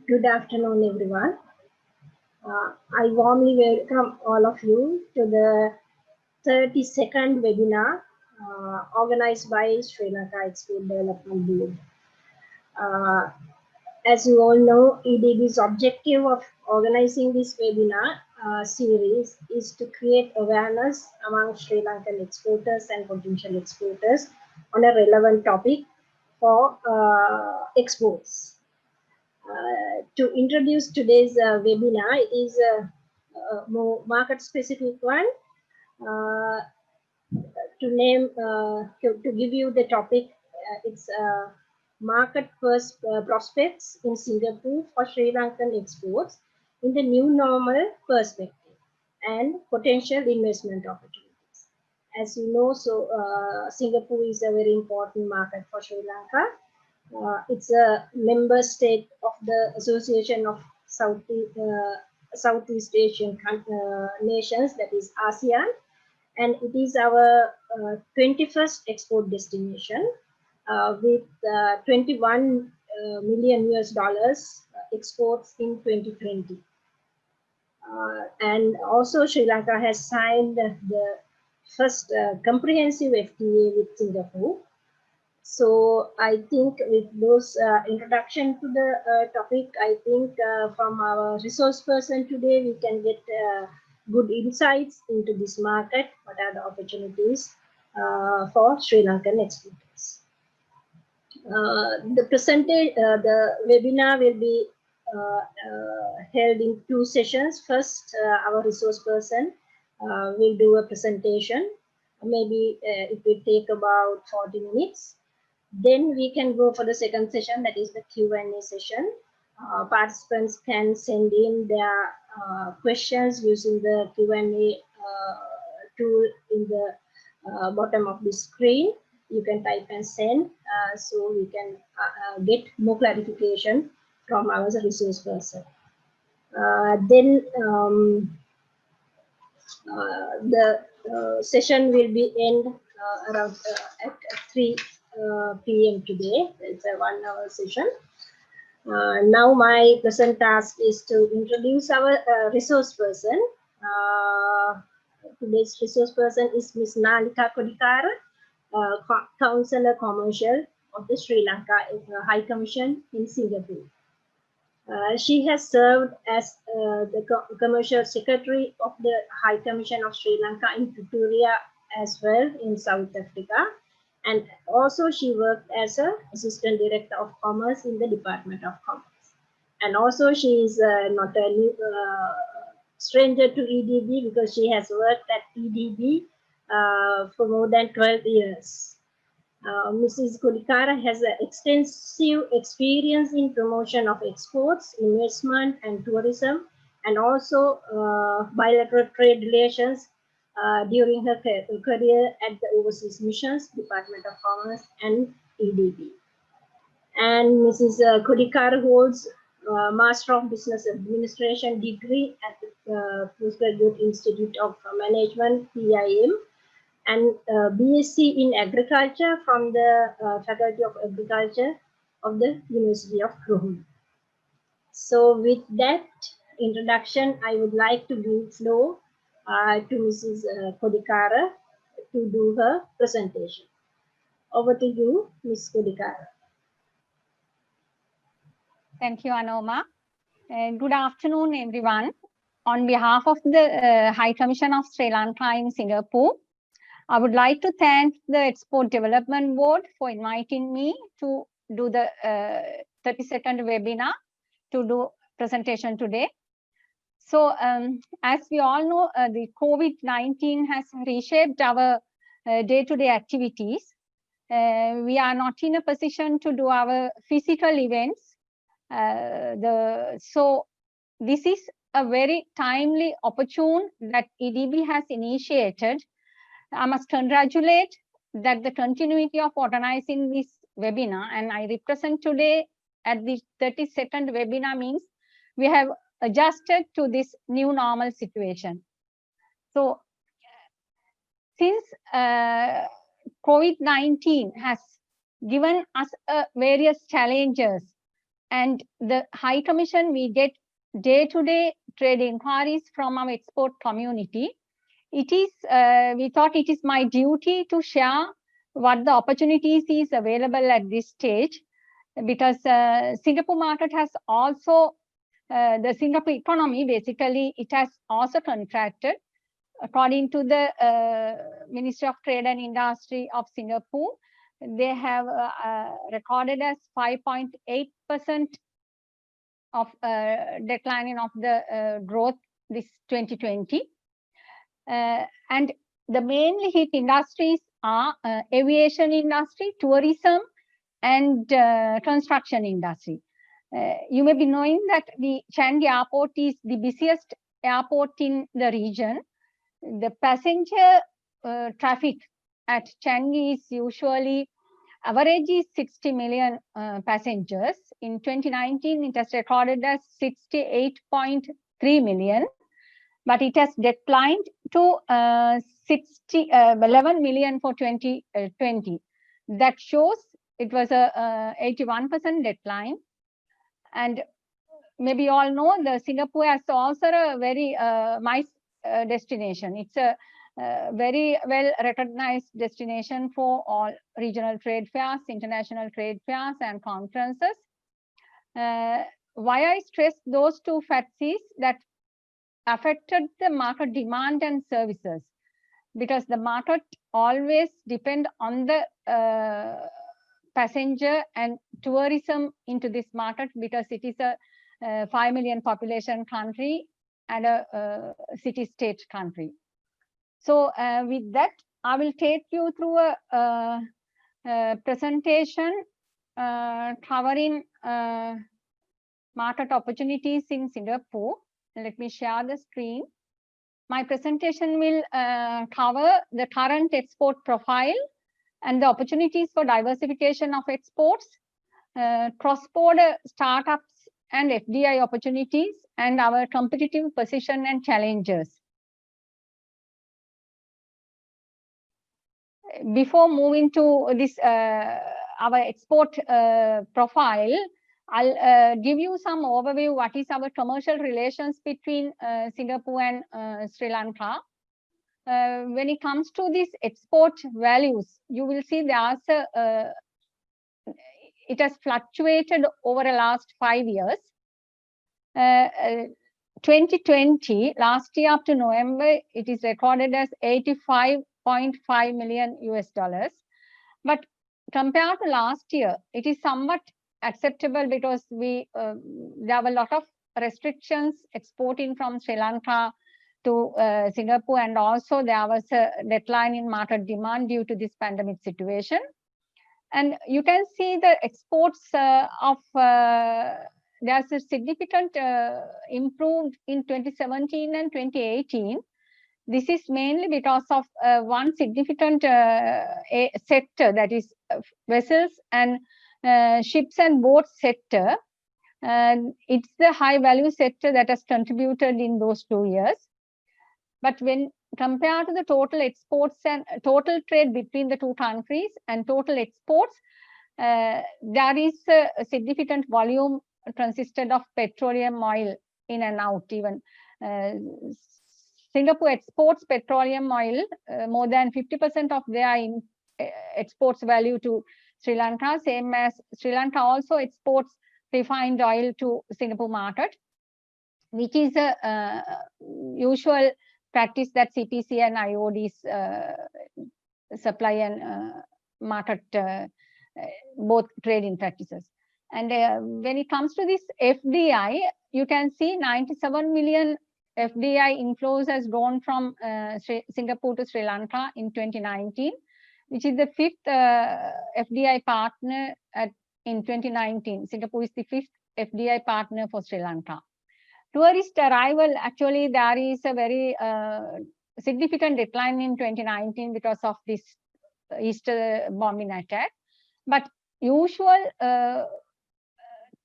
Good afternoon, everyone. I warmly welcome all of you to the 32nd webinar organized by Sri Lanka Export Development Board. Uh, as you all know, EDB's objective of organizing this webinar series is to create awareness among Sri Lankan exporters and potential exporters on a relevant topic for exports. To introduce today's webinar, it is a more market specific one. Uh, to give you the topic, it's market first prospects in Singapore for Sri Lankan exports in the new normal perspective and potential investment opportunities. As you know, Singapore is a very important market for Sri Lanka. It's a member state of the Association of Southeast Asian nations, that is ASEAN, and it is our 21st export destination with 21 million US dollars exports in 2020. And also Sri Lanka has signed the first comprehensive FTA with Singapore. So I think with those introduction to the topic, I think from our resource person today, we can get good insights into this market. What are the opportunities for Sri Lankan exporters? The webinar will be held in two sessions. First, our resource person will do a presentation. Maybe it will take about 40 minutes. Then we can go for the second session, that is the Q&A session. Participants can send in their questions using the Q&A tool in the bottom of the screen. You can type and send, so we can get more clarification from our resource person. Then the session will be end around at 3 p.m. today. It's a 1 hour session. Now my present task is to introduce our resource person. Today's resource person is Ms. Nalika Kodikara, Councillor Commercial of the Sri Lanka High Commission in Singapore. She has served as the Commercial Secretary of the High Commission of Sri Lanka in Pretoria as well in South Africa. And also she worked as an Assistant Director of Commerce in the Department of Commerce. And also she is not a stranger to EDB because she has worked at EDB for more than 12 years. Mrs. Kodikara has extensive experience in promotion of exports, investment and tourism, and also bilateral trade relations during her career at the Overseas Missions, Department of Commerce and EDB. And Mrs. Kodikara holds Master of Business Administration degree at the Postgraduate Institute of Management, PIM, and BSc in Agriculture from the Faculty of Agriculture of the University of Rome. So with that introduction, I would like to give floor to Mrs. Kodikara to do her presentation. Over to you, Ms. Kodikara. Thank you, Anoma. Good afternoon, everyone. On behalf of the High Commission of Sri Lanka in Singapore, I would like to thank the Export Development Board for inviting me to do the 32nd webinar to do presentation today. So as we all know, the COVID-19 has reshaped our day-to-day activities. We are not in a position to do our physical events. So this is a very timely opportune that EDB has initiated. I must congratulate that the continuity of organizing this webinar, and I represent today at the 32nd webinar means we have adjusted to this new normal situation. So since COVID-19 has given us various challenges And the High Commission, we get day-to-day trade inquiries from our export community. It is, we thought it is my duty to share what the opportunities is available at this stage, because Singapore market has also, the Singapore economy, basically, it has also contracted. According to the Ministry of Trade and Industry of Singapore, they have recorded as 5.8% of declining of the growth this 2020. And the mainly hit industries are aviation industry, tourism, and construction industry. You may be knowing that the Changi Airport is the busiest airport in the region. The passenger traffic at Changi is usually average is 60 million passengers. In 2019, it has recorded as 68.3 million, but it has declined to 11 million for 2020. That shows it was a 81% decline. And maybe you all know the Singapore has also a very nice destination. It's a very well recognized destination for all regional trade fairs, international trade fairs, and conferences. Why I stress those two facts is that affected the market demand and services, because the market always depend on the passenger and tourism into this market, because it is a 5 million population country and a city-state country. So with that, I will take you through a presentation covering market opportunities in Singapore. Let me share the screen. My presentation will cover the current export profile and the opportunities for diversification of exports, cross-border startups and FDI opportunities, and our competitive position and challenges. Before moving to this, our export profile, I'll give you some overview what is our commercial relations between Singapore and Sri Lanka. When it comes to these export values, you will see there's it has fluctuated over the last 5 years. 2020, last year up to November, it is recorded as $85.5 million US. But compared to last year, it is somewhat acceptable, because we there were a lot of restrictions exporting from Sri Lanka to Singapore, and also there was a decline in market demand due to this pandemic situation. And you can see the exports of there's a significant improved in 2017 and 2018. This is mainly because of one significant sector, that is vessels and ships and boats sector. It's the high value sector that has contributed in those 2 years. But when compared to the total exports and total trade between the two countries and total exports, there is a significant volume consisted of petroleum oil in and out. Even Singapore exports petroleum oil, more than 50% of their exports value to Sri Lanka, same as Sri Lanka also exports refined oil to Singapore market, which is a usual practice that CPC and IODs supply and market both trading practices. And when it comes to this FDI, you can see 97 million FDI inflows has gone from Singapore to Sri Lanka in 2019, which is the 5th FDI partner in 2019. Singapore is the 5th FDI partner for Sri Lanka. Tourist arrival, actually, there is a very significant decline in 2019 because of this Easter bombing attack. But usual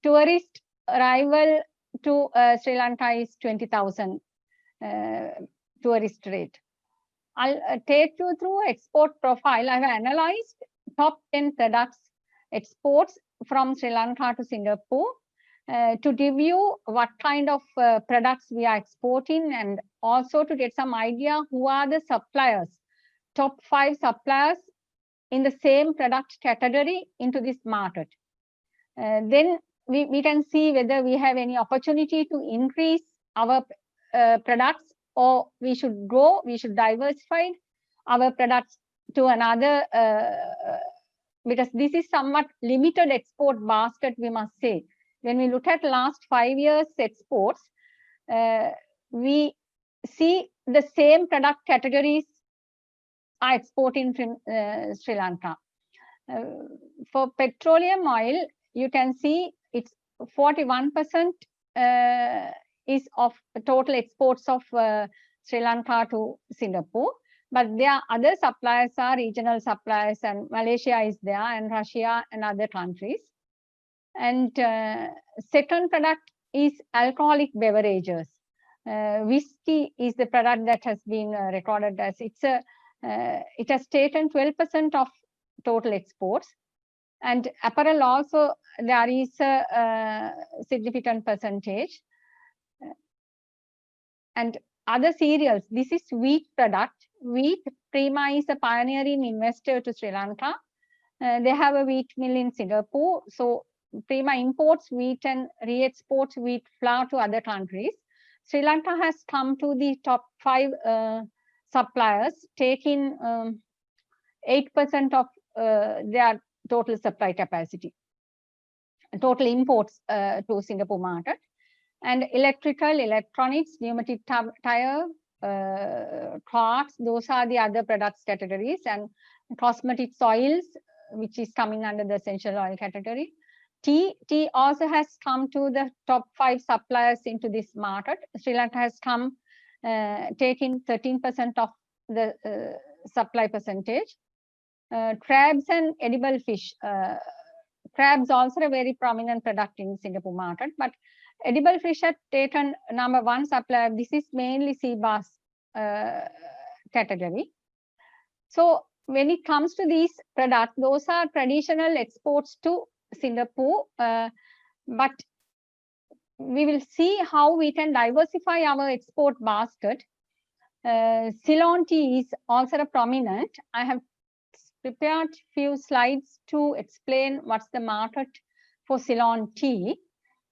tourist arrival to Sri Lanka is 20,000 tourist rate. I'll take you through export profile. I have analyzed top 10 products exports from Sri Lanka to Singapore. to give you what kind of products we are exporting, and also to get some idea who are the suppliers, top 5 suppliers in the same product category into this market. Then we can see whether we have any opportunity to increase our products, or we should grow, we should diversify our products to another, because this is somewhat limited export basket, we must say. When we look at last 5 years exports, we see the same product categories are exporting from Sri Lanka. For petroleum oil, you can see it's 41% is of total exports of Sri Lanka to Singapore. But there are other suppliers, are regional suppliers, and Malaysia is there, and Russia and other countries. And second product is alcoholic beverages. Whiskey is the product that has been recorded as it has taken 12% of total exports. And apparel also, there is a significant percentage. And other cereals, this is wheat product. Wheat, Prima is a pioneering investor to Sri Lanka. They have a wheat mill in Singapore. So Prima imports wheat and re-exports wheat flour to other countries. Sri Lanka has come to the top 5 suppliers, taking 8% of their total supply capacity, total imports to Singapore market. And electrical, electronics, pneumatic tire, clothes, those are the other products categories. And cosmetic oils, which is coming under the essential oil category. Tea also has come to the top 5 suppliers into this market. Sri Lanka has come taking 13% of the supply percentage. Crabs and edible fish. Crabs also a very prominent product in Singapore market, but edible fish had taken number 1 supplier. This is mainly sea bass category. So when it comes to these products, those are traditional exports to Singapore, but we will see how we can diversify our export basket. Ceylon tea is also a prominent. I have prepared few slides to explain what's the market for Ceylon tea,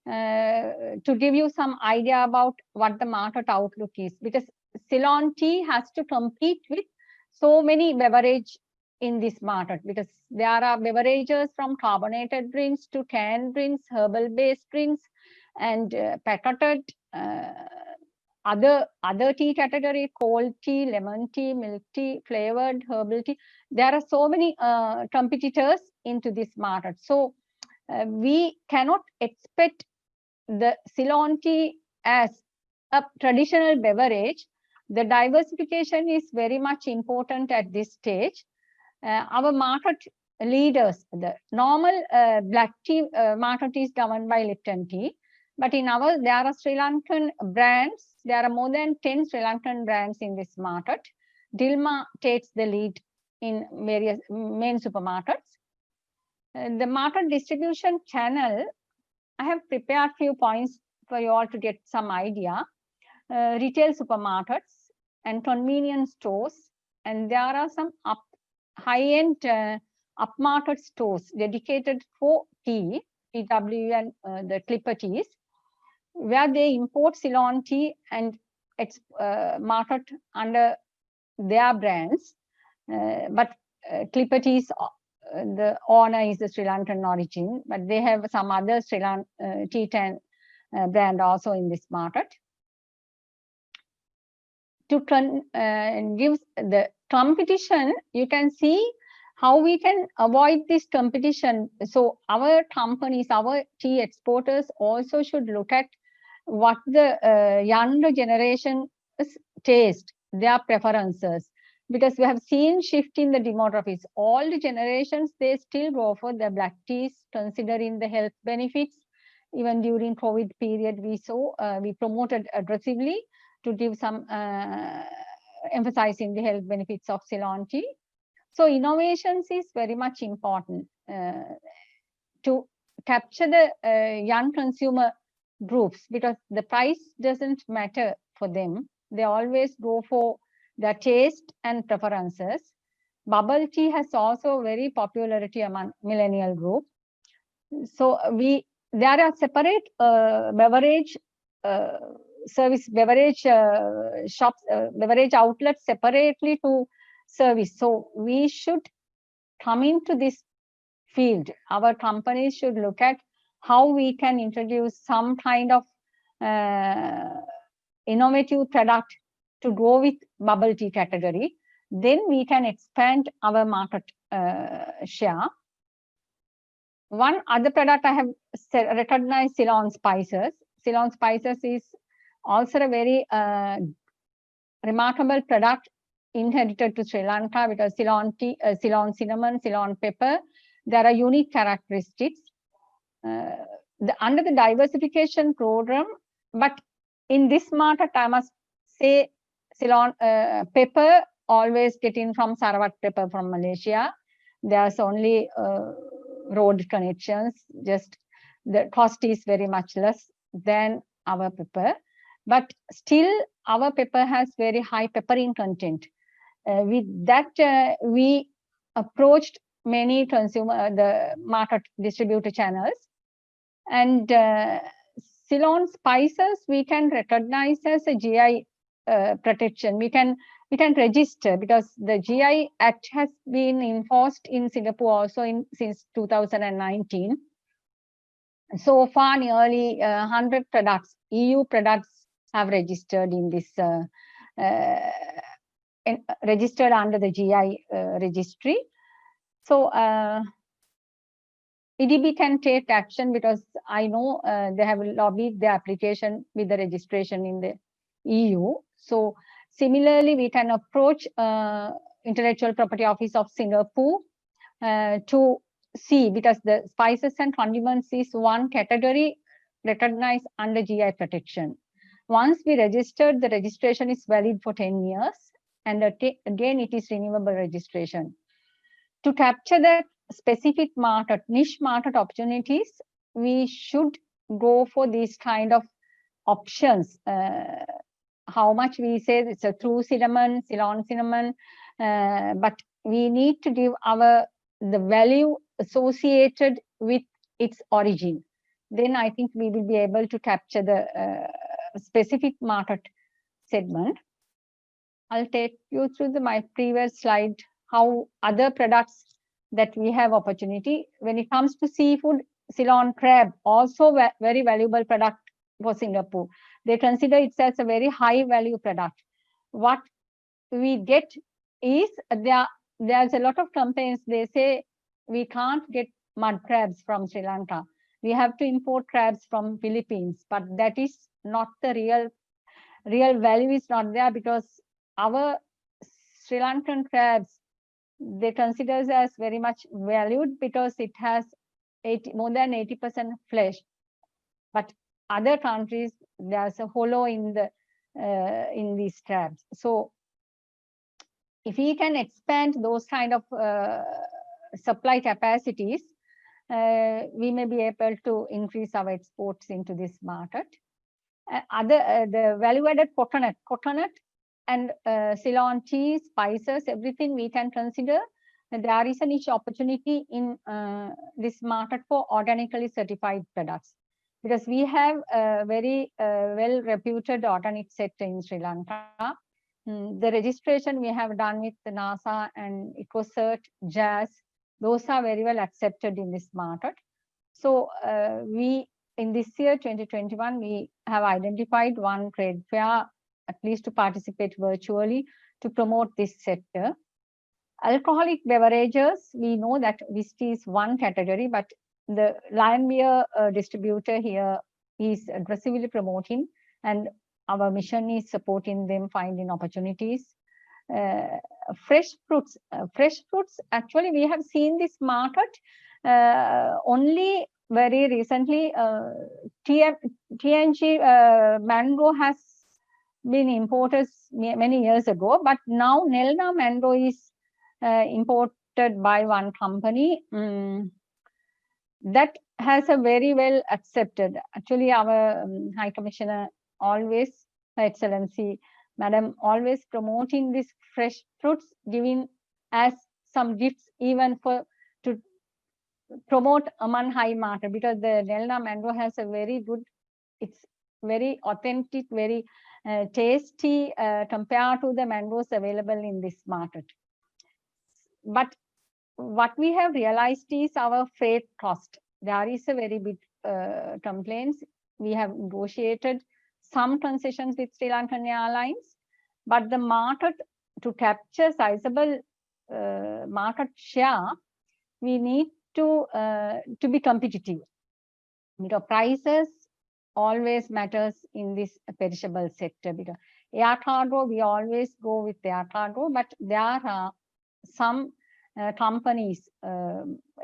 to give you some idea about what the market outlook is, because Ceylon tea has to compete with so many beverage in this market, because there are beverages from carbonated drinks to canned drinks, herbal based drinks, and packaged other tea category, cold tea, lemon tea, milk tea, flavored herbal tea. There are so many competitors into this market. So we cannot expect the Ceylon tea as a traditional beverage. The diversification is very much important at this stage. Our market leaders, the normal black tea market is governed by Lipton tea, but in there are Sri Lankan brands. There are more than 10 Sri Lankan brands in this market. Dilmah takes the lead in various main supermarkets. The market distribution channel, I have prepared few points for you all to get some idea. Retail supermarkets and convenience stores, and there are some high-end upmarket stores dedicated for tea, PW and the Clipper teas, where they import Ceylon tea and market under their brands. But Clipper teas, the owner is the Sri Lankan origin, but they have some other Sri Lankan tea brand also in this market. To give the competition, you can see how we can avoid this competition. So our companies, our tea exporters also should look at what the younger generation taste, their preferences, because we have seen shift in the demographics. All the generations, they still go for the black teas, considering the health benefits. Even during COVID period, we saw we promoted aggressively to give some emphasizing the health benefits of Ceylon tea. So innovations is very much important to capture the young consumer groups, because the price doesn't matter for them. They always go for their taste and preferences. Bubble tea has also very popularity among millennial group. So there are separate beverage shops, beverage outlets separately to service. So we should come into this field. Our companies should look at how we can introduce some kind of innovative product to go with bubble tea category. Then we can expand our market share. One other product I have recognized, Ceylon Spices. Ceylon Spices is also a very remarkable product inherited to Sri Lanka, because Ceylon tea, Ceylon cinnamon, Ceylon pepper, there are unique characteristics. Under the diversification program, but in this market, I must say Ceylon pepper always get in from Sarawak pepper from Malaysia. There's only road connections, just the cost is very much less than our pepper. But still, our pepper has very high pepperine content. With that, we approached many the market distributor channels. And Ceylon Spices, we can recognize as a GI protection. We can register, because the GI Act has been enforced in Singapore also since 2019. So far, nearly 100 products, EU products, have registered in this, registered under the GI registry. So EDB can take action, because I know they have lobbied the application with the registration in the EU. So similarly, we can approach Intellectual Property Office of Singapore to see, because the spices and condiments is one category recognized under GI protection. Once we registered, the registration is valid for 10 years. And again, it is renewable registration. To capture that specific market, niche market opportunities, we should go for these kind of options. How much we say it's a true cinnamon, Ceylon cinnamon, but we need to give the value associated with its origin. Then I think we will be able to capture the specific market segment. I'll take you through my previous slide, how other products that we have opportunity. When it comes to seafood, Ceylon crab, also very valuable product for Singapore. They consider it as a very high value product. What we get is, there's a lot of campaigns, they say we can't get mud crabs from Sri Lanka. We have to import crabs from Philippines, but that is not the real value is not there, because our Sri Lankan crabs, they consider as very much valued, because it has more than 80% flesh. But other countries, there's a hollow in these crabs. So if we can expand those kind of supply capacities, we may be able to increase our exports into this market. The value-added coconut and Ceylon tea, spices, everything we can consider. There is a niche opportunity in this market for organically certified products, because we have a very well-reputed organic sector in Sri Lanka. The registration we have done with the NASA and EcoCert, JAS, those are very well accepted in this market. So in this year, 2021, we have identified one trade fair, at least to participate virtually, to promote this sector. Alcoholic beverages, we know that whiskey is one category, but the Lion Beer distributor here is aggressively promoting, and our mission is supporting them finding opportunities. Fresh fruits, actually we have seen this market only very recently. TNG mango has been imported many years ago, but now Nelna mango is imported by one company. That has a very well accepted. Actually, our High Commissioner always, Her Excellency, Madam, always promoting these fresh fruits, giving as some gifts even for to promote Aman High market, because the Nelna mango has a very good, it's very authentic, very tasty compared to the mangoes available in this market. But what we have realized is our freight cost. There is a very big complaints. We have negotiated some concessions with Sri Lankan Airlines, but the market, to capture sizable market share, we need to be competitive. Because prices always matters in this perishable sector. Because air cargo, we always go with air cargo, but there are some companies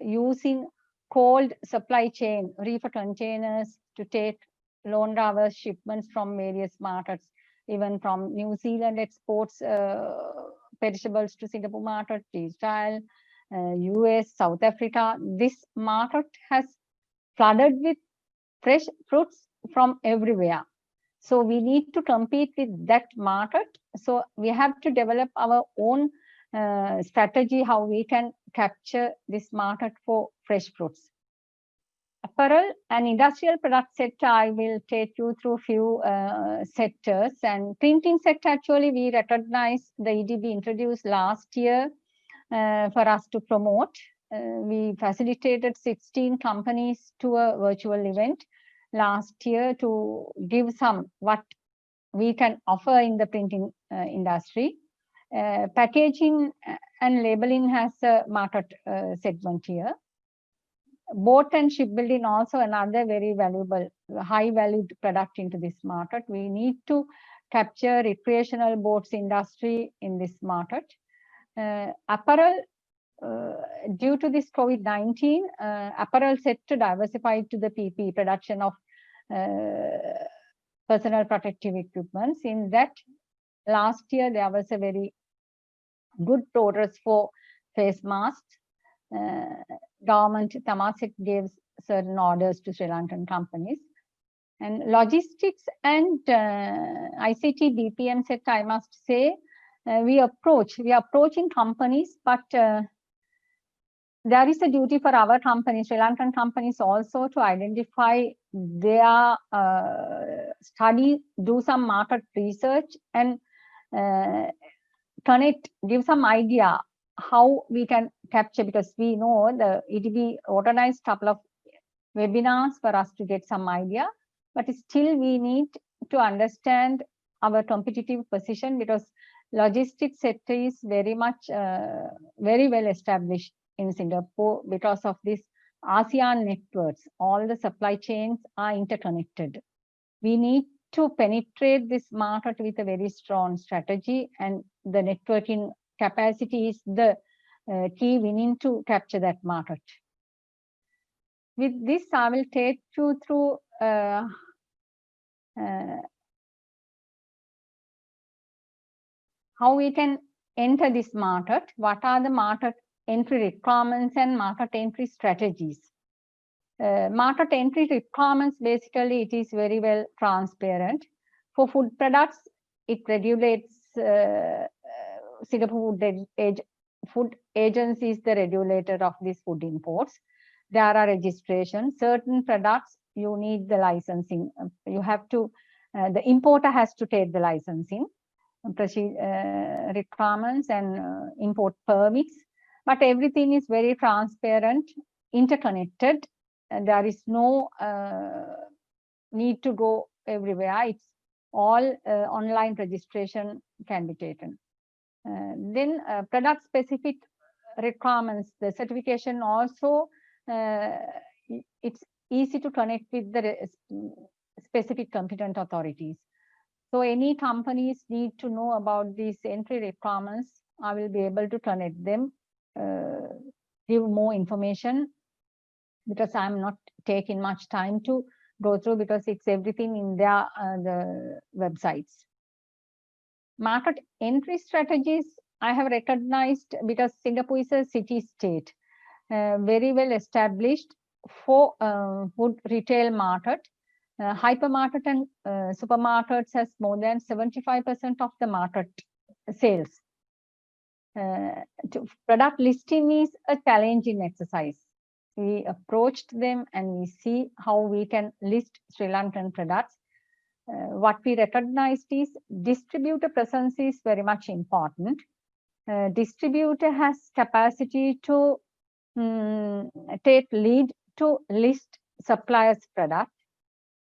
using cold supply chain, reefer containers to take long hours shipments from various markets, even from New Zealand exports perishables to Singapore market, Israel, US, South Africa. This market has flooded with fresh fruits from everywhere. So we need to compete with that market. So we have to develop our own strategy how we can capture this market for fresh fruits. Apparel and industrial product sector, I will take you through few sectors. And printing sector, actually, we recognize the EDB introduced last year for us to promote. We facilitated 16 companies to a virtual event last year to give some what we can offer in the printing industry. Packaging and labeling has a market segment here. Boat and shipbuilding also another very valuable, high valued product into this market. We need to capture recreational boats industry in this market. Apparel, due to this COVID-19, apparel sector diversified to the PP production of personal protective equipment. In that, last year there was a very good progress for face masks. Government Temasek gave certain orders to Sri Lankan companies. And logistics and ICT BPM sector, I must say, we are approaching companies, but there is a duty for our companies, Sri Lankan companies, also to identify their study, do some market research, and connect, give some idea how we can capture, because we know the EDB organized a couple of webinars for us to get some idea, but still we need to understand our competitive position, because logistics sector is very much very well established in Singapore because of this ASEAN networks. All the supply chains are interconnected. We need to penetrate this market with a very strong strategy, and the networking capacity is the key. We need to capture that market. With this, I will take you through how we can enter this market, what are the market entry requirements and market entry strategies. Market entry requirements, basically, it is very well transparent. For food products, it regulates, Singapore Food Agency is the regulator of these food imports. There are registrations. Certain products, you need the licensing. You have to, the importer has to take the licensing requirements and import permits. But everything is very transparent, interconnected, and there is no need to go everywhere. It's all online registration can be taken. Then product specific requirements, the certification also, it's easy to connect with the specific competent authorities. So any companies need to know about these entry requirements, I will be able to connect them, give more information, because I'm not taking much time to go through, because it's everything in their the websites. Market entry strategies, I have recognized, because Singapore is a city state, very well established. for food retail market, hypermarket and supermarkets has more than 75% of the market sales. Product listing is a challenging exercise. We approached them and we see how we can list Sri Lankan products. What we recognized is distributor presence is very much important. Distributor has capacity to take lead to list suppliers' product.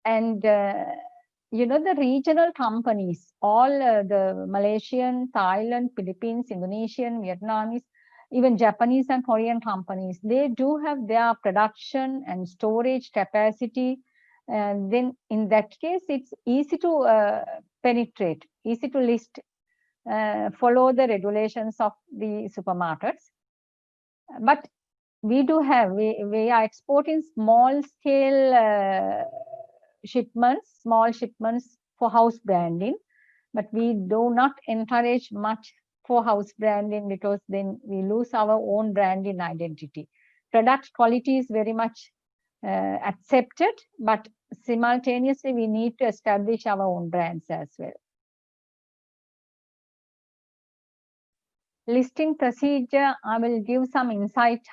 And the regional companies, all the Malaysian, Thailand, Philippines, Indonesian, Vietnamese, even Japanese and Korean companies, they do have their production and storage capacity. And then in that case, it's easy to penetrate, easy to list, follow the regulations of the supermarkets. But we are exporting small scale small shipments for house branding, but we do not encourage much for house branding because then we lose our own branding identity. Product quality is very much accepted, but simultaneously we need to establish our own brands as well. Listing procedure, I will give some insight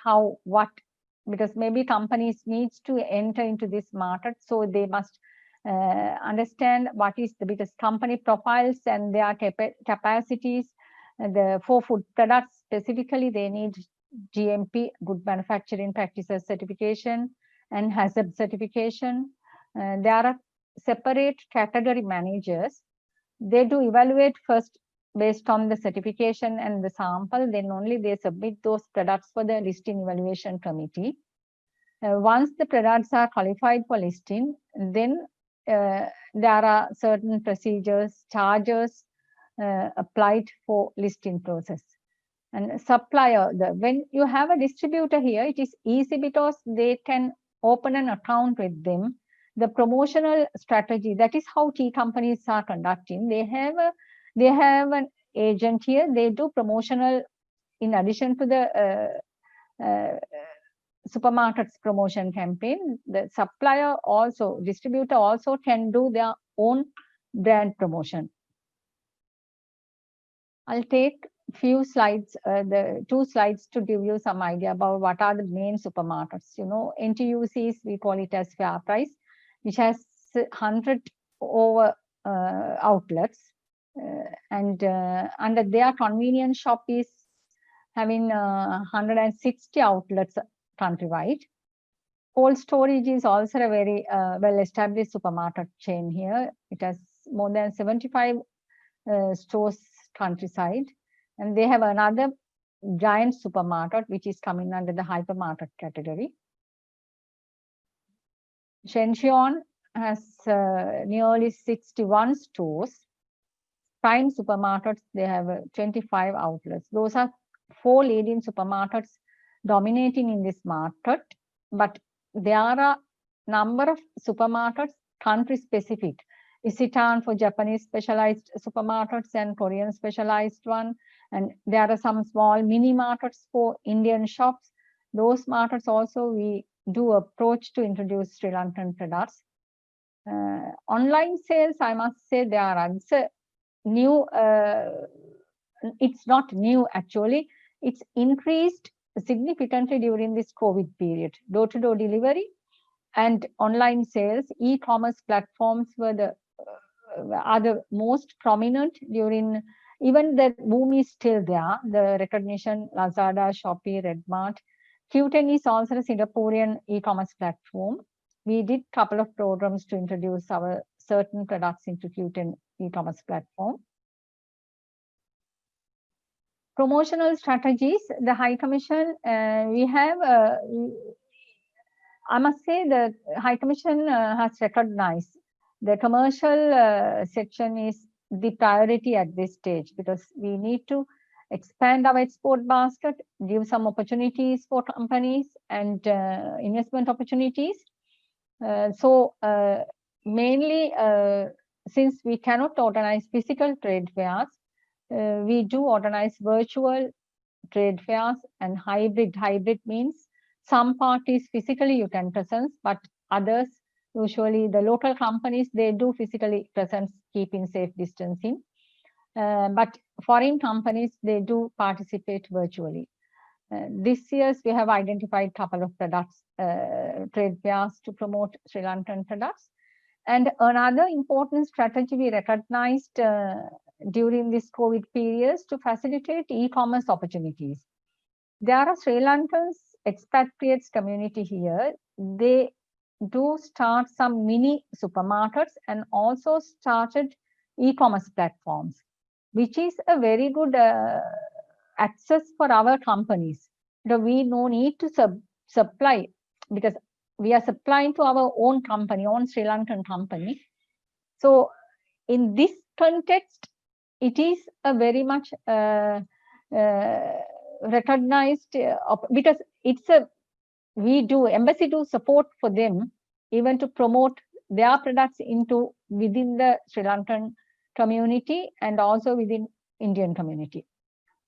because maybe companies needs to enter into this market, so they must understand what is the biggest company profiles and their capacities. For food products specifically, they need GMP, Good Manufacturing Practices certification, and hazard certification. There are separate category managers. They do evaluate first based on the certification and the sample, then only they submit those products for the listing evaluation committee. Once the products are qualified for listing, then there are certain procedures, charges applied for listing process. And supplier, when you have a distributor here, it is easy because they can open an account with them. The promotional strategy, that is how tea companies are conducting. They have an agent here. They do promotional in addition to the supermarket's promotion campaign. The supplier also, distributor also can do their own brand promotion. I'll take few slides, the 2 slides to give you some idea about what are the main supermarkets. NTUCs, we call it as Fair Price, which has 100 over outlets. And under their convenience shop is having 160 outlets countrywide. Cold storage is also a very well-established supermarket chain here. It has more than 75 stores countryside. And they have another giant supermarket, which is coming under the hypermarket category. Shenxion has nearly 61 stores. Prime supermarkets, they have 25 outlets. Those are 4 leading supermarkets dominating in this market. But there are a number of supermarkets country specific. Isetan for Japanese specialized supermarkets and Korean specialized one. And there are some small mini markets for Indian shops. Those markets also we do approach to introduce Sri Lankan products. Online sales, I must say, they are new. It's not new actually. It's increased significantly during this COVID period. Door-to-door delivery and online sales, e-commerce platforms are the most prominent during. Even the boom is still there. The recognition, Lazada, Shopee, Redmart. Qten is also a Singaporean e-commerce platform. We did a couple of programs to introduce our certain products into Qten e-commerce platform. Promotional strategies, the High Commission, we have, I must say the High Commission has recognized the commercial section is the priority at this stage because we need to expand our export basket, give some opportunities for companies and investment opportunities. So mainly, since we cannot organize physical trade fairs, we do organize virtual trade fairs and hybrid. Hybrid means some parties physically you can presence, but others, usually the local companies, they do physically presence, keeping safe distancing. But foreign companies, they do participate virtually. This year, we have identified a couple of products, trade fairs to promote Sri Lankan products. And another important strategy we recognized during this COVID period to facilitate e-commerce opportunities. There are Sri Lankans expatriates community here. They do start some mini supermarkets and also started e-commerce platforms, which is a very good access for our companies. We no need to supply, because we are supplying to our own company, own Sri Lankan company. So in this context, it is a very much recognized, because it's a, we do, embassy do support for them, even to promote their products into within the Sri Lankan community and also within Indian community.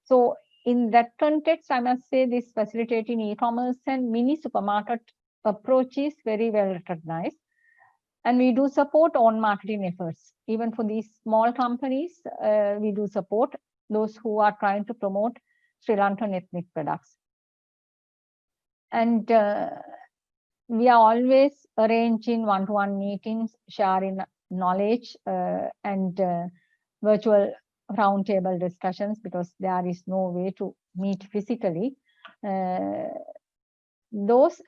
So in that context, I must say this facilitating e-commerce and mini supermarket approach is very well recognized. And we do support on marketing efforts. Even for these small companies, we do support those who are trying to promote Sri Lankan ethnic products. And we are always arranging one-to-one meetings, sharing knowledge and virtual roundtable discussions, because there is no way to meet physically. Those,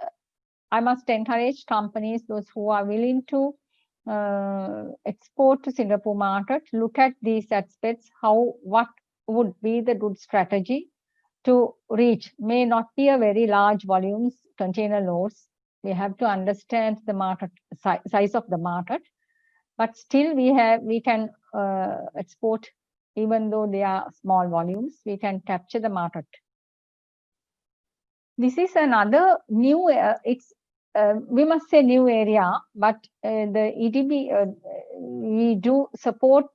I must encourage companies, those who are willing to export to Singapore market, look at these aspects, what would be the good strategy to reach. May not be a very large volumes, container loads. We have to understand the market size of the market, but still we can export, even though they are small volumes, we can capture the market. This is another new, we must say new area, but the EDB, we do support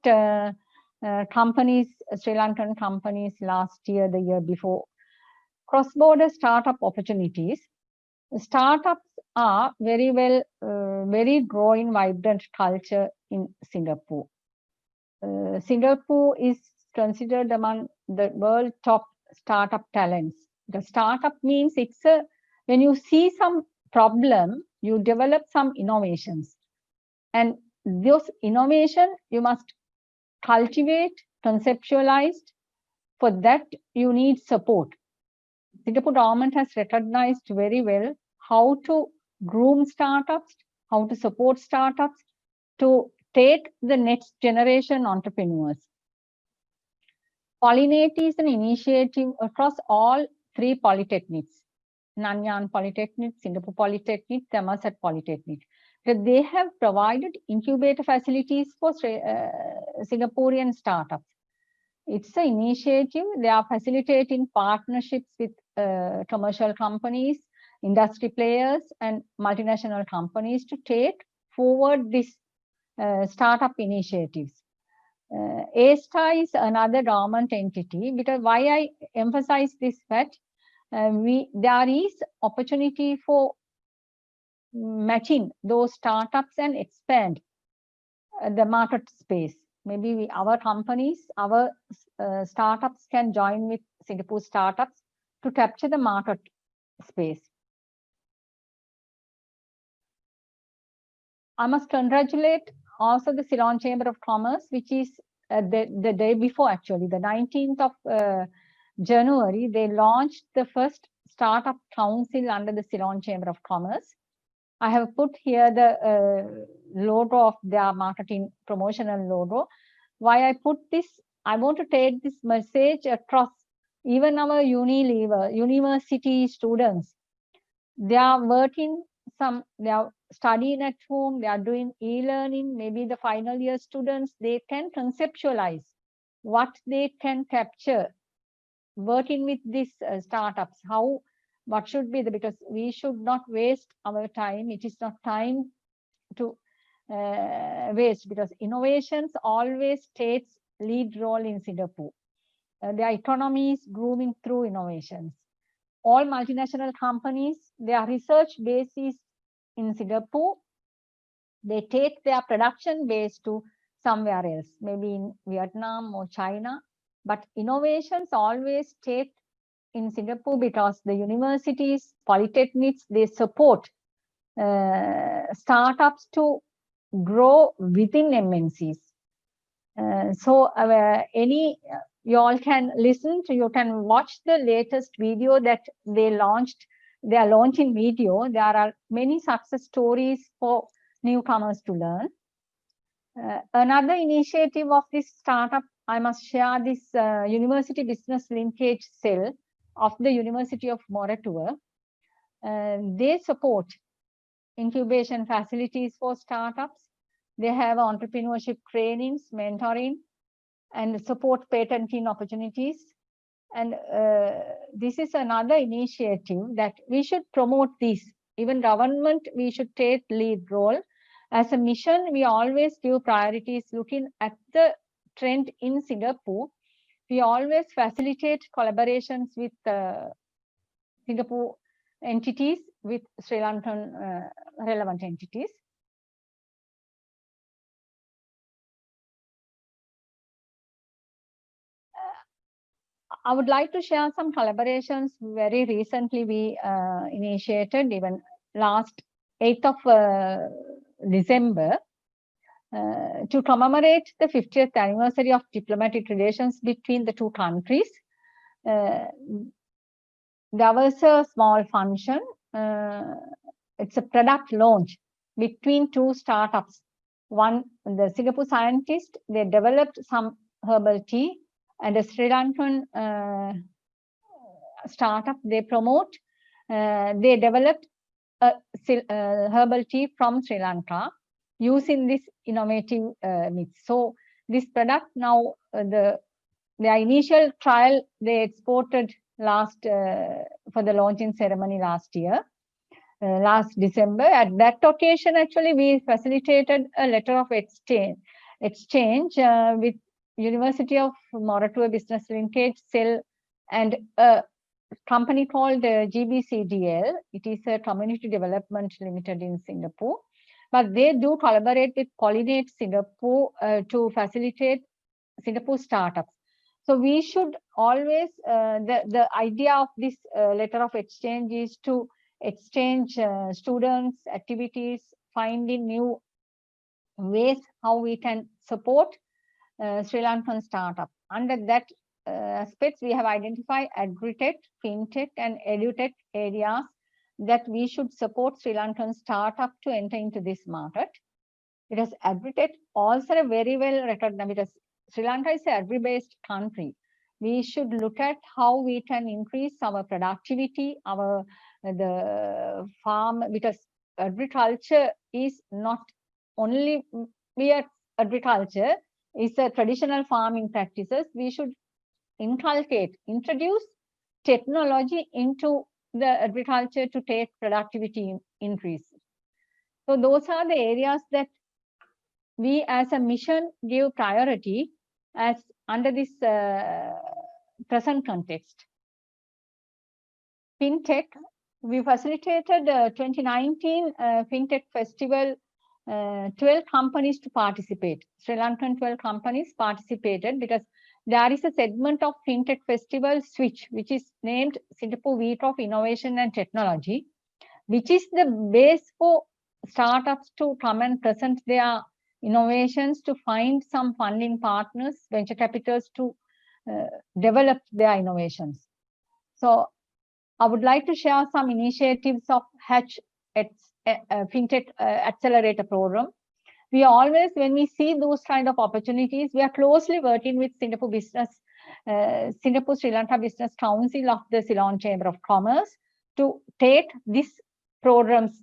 companies, Sri Lankan companies last year, the year before, cross-border startup opportunities. Startups are very well, very growing, vibrant culture in Singapore. Singapore is considered among the world top startup talents. The startup means it's a, when you see some problem, you develop some innovations. And those innovation you must cultivate, conceptualized. For that, you need support. Singapore government has recognized very well how to groom startups, how to support startups to take the next generation entrepreneurs. Pollinate is an initiative across all 3 polytechnics, Nanyang Polytechnic, Singapore Polytechnic, Thammasat Polytechnic. They have provided incubator facilities for Singaporean startups. It's an initiative. They are facilitating partnerships with commercial companies, industry players, and multinational companies to take forward this startup initiatives. A-STAR is another government entity, because why I emphasize this fact, there is opportunity for matching those startups and expand the market space. Maybe our companies, our startups can join with Singapore startups to capture the market space. I must congratulate also the Ceylon Chamber of Commerce, which is the day before, actually, the 19th of January, they launched the first startup council under the Ceylon Chamber of Commerce. I have put here the logo of their marketing promotional logo. Why I put this, I want to take this message across even our Unilever, university students. They are working they are studying at home, they are doing e-learning, maybe the final year students, they can conceptualize what they can capture working with these startups, what should be because we should not waste our time. It is not time to waste, because innovations always takes lead role in Singapore. Their economy is grooming through innovations. all multinational companies, their research base is in Singapore. They take their production base to somewhere else, maybe in Vietnam or China. But innovations always stay in Singapore because the universities, polytechnics, they support startups to grow within MNCs. You all can listen to, you can watch the latest video that they launched, their launching video. There are many success stories for newcomers to learn. Another initiative of this startup, I must share this University Business Linkage Cell of the University of Moratuwa. They support incubation facilities for startups. They have entrepreneurship trainings, mentoring, and support patenting opportunities. And this is another initiative that we should promote this. Even government, we should take lead role. As a mission, we always give priorities looking at the trend in Singapore. We always facilitate collaborations with Singapore entities, with Sri Lankan relevant entities. I would like to share some collaborations very recently we initiated, even last 8th of December, to commemorate the 50th anniversary of diplomatic relations between the two countries. There was a small function. It's a product launch between two startups. One, the Singapore scientists, they developed some herbal tea, and a Sri Lankan startup, they promote, they developed a herbal tea from Sri Lanka using this innovative mix. So this product now, their initial trial, they exported last for the launching ceremony last year, last December. At that occasion, actually, we facilitated a letter of exchange with University of Moratuwa Business Linkage Cell and a company called GBCDL. It is a Community Development Limited in Singapore. But they do collaborate with Pollinate Singapore to facilitate Singapore startups. So we should always, the idea of this letter of exchange is to exchange students, activities, finding new ways how we can support Sri Lankan startup. Under that aspects, we have identified agri-tech, fintech, and edutech areas that we should support Sri Lankan startup to enter into this market. Because agri-tech also a very well recognized, because Sri Lanka is an agri-based country. We should look at how we can increase our productivity, the farm, because agriculture is not only mere agriculture, it's a traditional farming practices. We should introduce technology into the agriculture to take productivity increase. So those are the areas that we as a mission give priority as under this present context. Fintech, we facilitated 2019 Fintech Festival, 12 companies to participate. Sri Lankan 12 companies participated because there is a segment of Fintech Festival Switch, which is named Singapore Week of Innovation and Technology, which is the base for startups to come and present their innovations, to find some funding partners, venture capitals to develop their innovations. So I would like to share some initiatives of Hatch Fintech Accelerator Program. We always, when we see those kind of opportunities, we are closely working with Singapore Sri Lanka Business Council of the Ceylon Chamber of Commerce to take these programs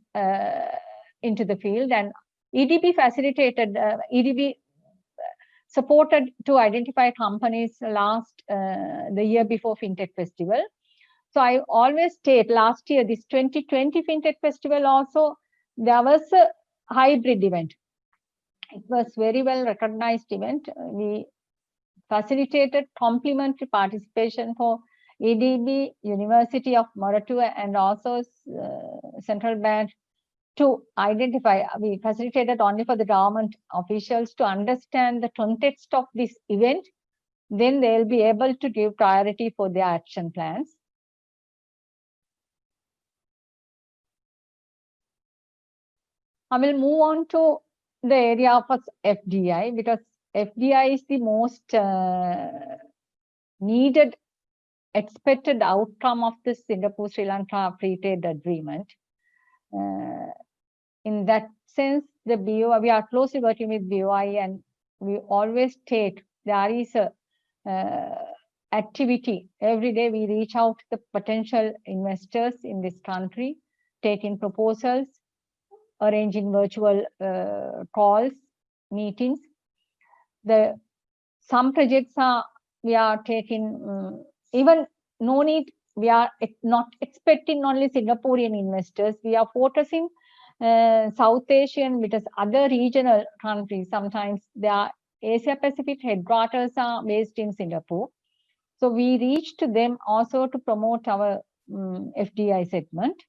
into the field. And EDB facilitated, EDB supported to identify companies the year before Fintech Festival. So I always state last year, this 2020 Fintech Festival also, there was a hybrid event. It was very well recognized event. We facilitated complimentary participation for EDB, University of Moratuwa, and also Central Bank to identify. We facilitated only for the government officials to understand the context of this event. Then they'll be able to give priority for their action plans. I will move on to the area of FDI, because FDI is the most needed, expected outcome of the Singapore-Sri Lanka Free Trade Agreement. In that sense, the BOI, we are closely working with BOI, and we always state there is a activity. Every day we reach out to the potential investors in this country, taking proposals, arranging virtual calls, meetings. Some projects we are taking, even no need, we are not expecting only Singaporean investors. We are focusing South Asian, because other regional countries, sometimes their Asia Pacific headquarters are based in Singapore. So we reach to them also to promote our FDI segment.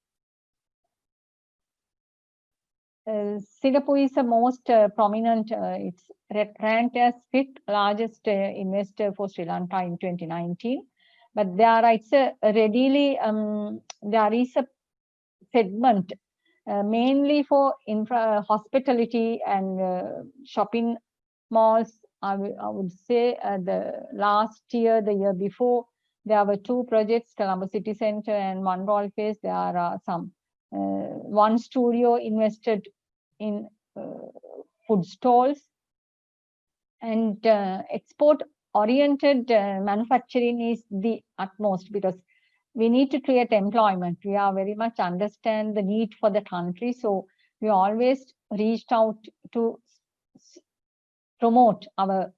Singapore is the most prominent, it's ranked as 5th largest investor for Sri Lanka in 2019. But it's readily, there is a segment mainly for hospitality and shopping malls. I would say the last year, the year before, there were 2 projects, Colombo City Centre and One Royal Place. There are some, one studio invested in food stalls, and export-oriented manufacturing is the utmost, because we need to create employment. We are very much understand the need for the country. So we always reached out to promote our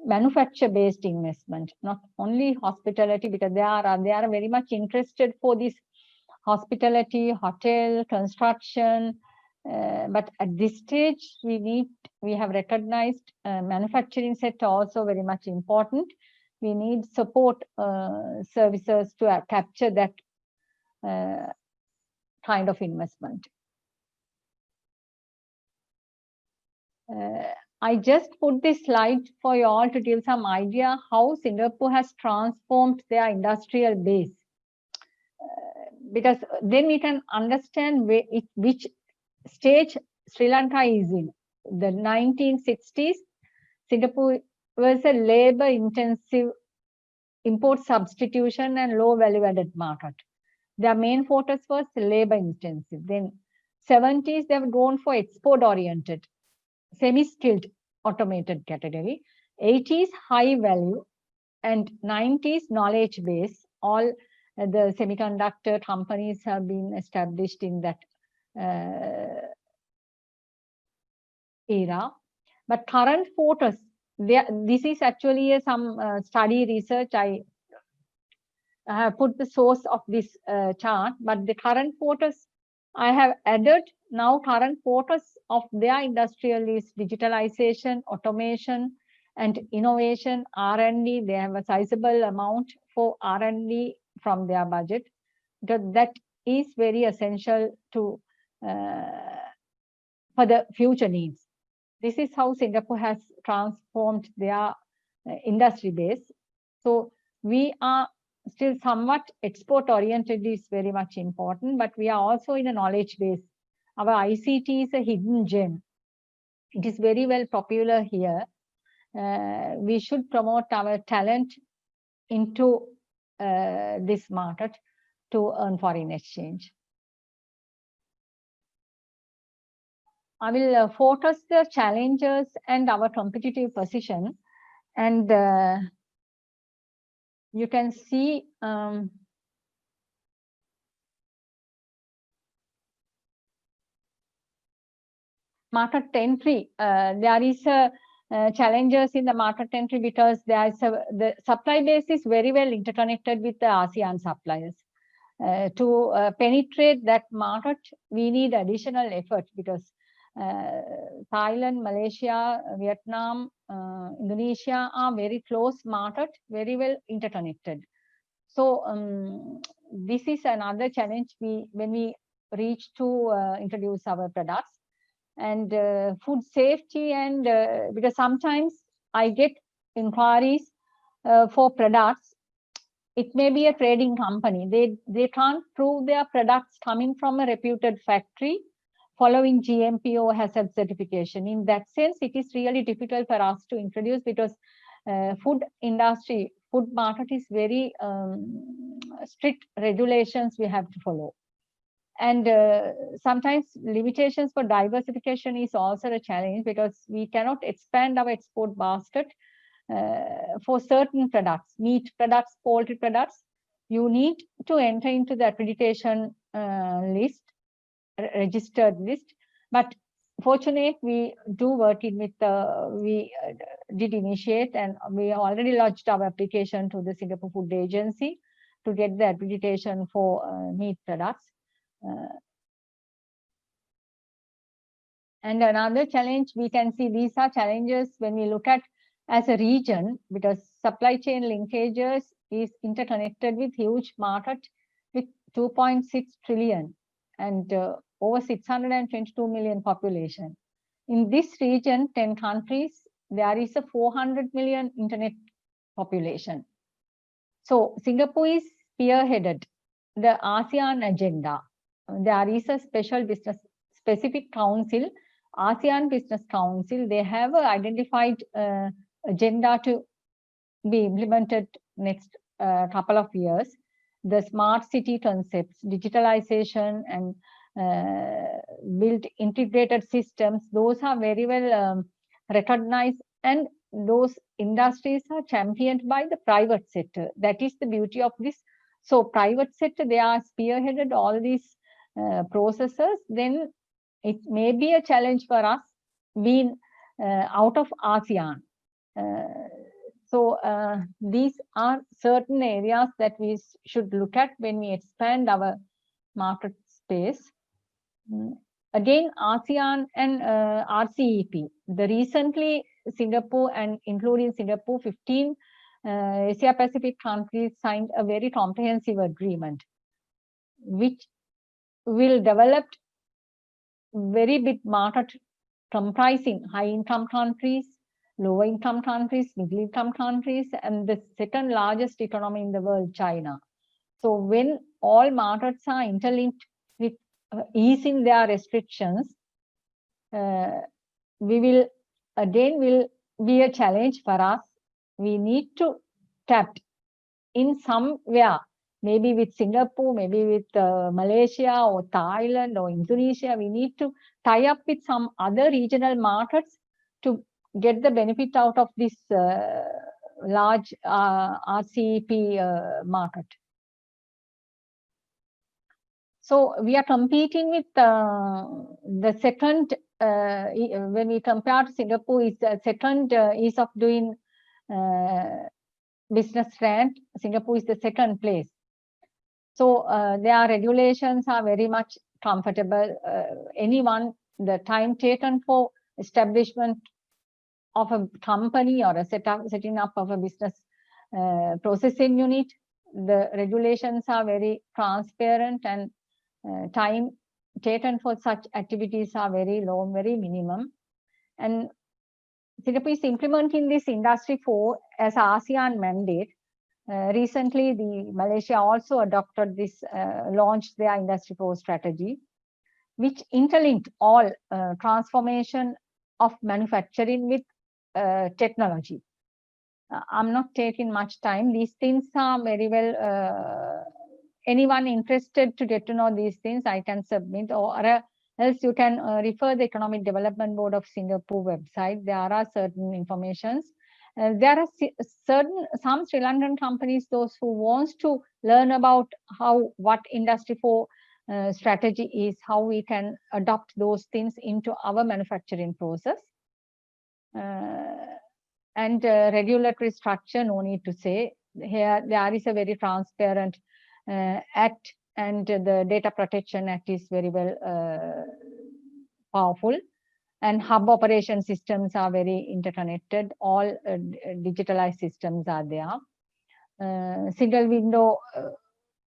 manufacture-based investment, not only hospitality, because they are very much interested for this hospitality, hotel, construction. But at this stage, we have recognized manufacturing sector also very much important. We need support services to capture that kind of investment. I just put this slide for you all to give some idea how Singapore has transformed their industrial base. Because then we can understand which stage Sri Lanka is in. The 1960s, Singapore was a labor-intensive import substitution and low value-added market. Their main focus was labor-intensive. Then 70s, they have gone for export-oriented, semi-skilled automated category. 80s, high value, and 90s, knowledge base. All the semiconductor companies have been established in that era. But current focus, this is actually some study research. I have put the source of this chart, but the current focus I have added. Now current focus of their industrial is digitalization, automation, and innovation, R&D. They have a sizable amount for R&D from their budget, because that is very essential to for the future needs. This is how Singapore has transformed their industry base. So we are still somewhat export-oriented is very much important, but we are also in a knowledge base. Our ICT is a hidden gem. It is very well popular here. We should promote our talent into this market to earn foreign exchange. I will focus the challenges and our competitive position, and you can see market entry. There is challenges in the market entry, because there is the supply base is very well interconnected with the ASEAN suppliers. To penetrate that market, we need additional effort, because Thailand, Malaysia, Vietnam, Indonesia are very close market, very well interconnected. So this is another challenge when we reach to introduce our products. And food safety, and because sometimes I get inquiries for products. It may be a trading company. They can't prove their products coming from a reputed factory following GMP or hazard certification. In that sense, it is really difficult for us to introduce, because food industry, food market is very strict regulations we have to follow. And sometimes limitations for diversification is also a challenge, because we cannot expand our export basket for certain products, meat products, poultry products. You need to enter into the accreditation list, registered list. But fortunately, we do work in with we did initiate, and we already lodged our application to the Singapore Food Agency to get the accreditation for meat products. And another challenge we can see, these are challenges when we look at as a region, because supply chain linkages is interconnected with huge market with 2.6 trillion and over 622 million population. In this region, 10 countries, there is a 400 million internet population. So Singapore is spearheaded the ASEAN agenda. There is a special business specific council, ASEAN Business Council. They have identified agenda to be implemented next couple of years. The smart city concepts, digitalization, and build integrated systems, those are very well recognized, and those industries are championed by the private sector. That is the beauty of this. So private sector, they are spearheaded all these processes. Then it may be a challenge for us being out of ASEAN. So these are certain areas that we should look at when we expand our market space. Again, ASEAN and RCEP. The recently Singapore, and including Singapore, 15 Asia Pacific countries signed a very comprehensive agreement, which will develop very big market comprising high-income countries, lower-income countries, middle-income countries, and the second largest economy in the world, China. So when all markets are interlinked with easing their restrictions, we will be a challenge for us. We need to tap in somewhere, maybe with Singapore, maybe with Malaysia or Thailand or Indonesia. We need to tie up with some other regional markets to get the benefit out of this large RCEP market. So we are competing with the second, when we compare to Singapore, is the second ease of doing business rank. Singapore is the second place. So their regulations are very much comfortable. Anyone, the time taken for establishment of a company or a setting up of a business processing unit, the regulations are very transparent, and time taken for such activities are very low, very minimum. And Singapore is implementing this Industry 4 as ASEAN mandate. Recently, Malaysia also adopted this, launched their Industry 4 strategy, which interlinked all transformation of manufacturing with technology. I'm not taking much time. These things are very well, anyone interested to get to know these things, I can submit, or else you can refer the Economic Development Board of Singapore website. There are certain informations. There are some Sri Lankan companies, those who wants to learn about what Industry 4 strategy is, how we can adopt those things into our manufacturing process. And regulatory structure, no need to say. Here there is a very transparent act, and the Data Protection Act is very well powerful, and hub operation systems are very interconnected. All digitalized systems are there. single window.